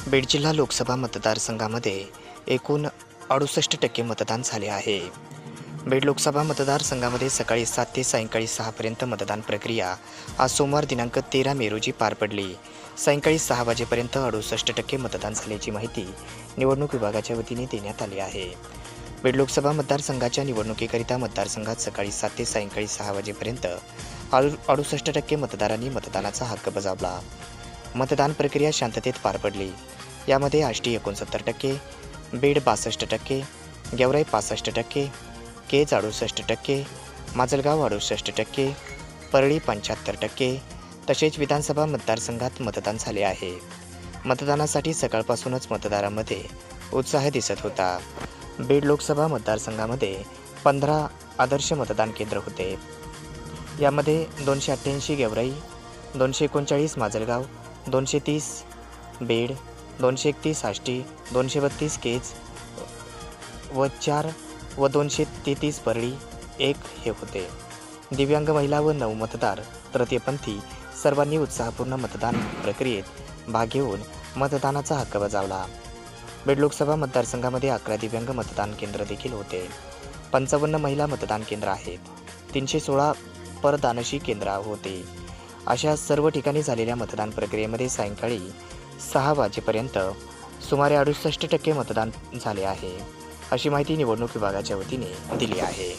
बीड जिल्हा लोकसभा मतदारसंघामध्ये एकूण 68% मतदान झाले आहे. बीड लोकसभा मतदारसंघामध्ये सकाळी 7 ते सायंकाळी 6 पर्यंत मतदान प्रक्रिया आज सोमवार दिनांक 13 मे रोजी पार पडली. सायंकाळी 6 वाजेपर्यंत 68% मतदान झाल्याची माहिती निवडणूक विभागाच्या वतीने देण्यात आली आहे. बीड लोकसभा मतदारसंघाच्या निवडणुकीकरिता मतदारसंघात सकाळी 7 ते सायंकाळी 6 वाजेपर्यंत 68% मतदारांनी मतदानाचा हक्क बजावला. मतदान प्रक्रिया शांततेत पार पडली. यामध्ये आष्टी 69%, बीड 62%, गेवराई 65%, केज 68%, माजलगाव 68%, परळी 75%, तसेच विधानसभा मतदारसंघात मतदान झाले आहे. मतदानासाठी सकाळपासूनच मतदारांमध्ये उत्साह दिसत होता. बीड लोकसभा मतदारसंघामध्ये 15 आदर्श मतदान केंद्र होते. यामध्ये 288 गेवराई, 239 माजलगाव, 230 बीड, 231 आष्टी, 232 केज व 233 परळी 1 हे होते. दिव्यांग महिला व 9 मतदार तृतीयपंथी सर्वांनी उत्साहपूर्ण मतदान प्रक्रियेत भाग घेऊन मतदानाचा हक्क बजावला. बीड लोकसभा मतदारसंघामध्ये 11 दिव्यांग मतदान केंद्र देखील होते. 55 महिला मतदान केंद्र आहेत. 316 परदानशी केंद्र होते. अशा सर्व ठिकाणी झालेल्या मतदान प्रक्रियेमध्ये सायंकाळी 6 वाजेपर्यंत सुमारे 68% मतदान झाले आहे, अशी माहिती निवडणूक विभागाच्या वतीने दिली आहे.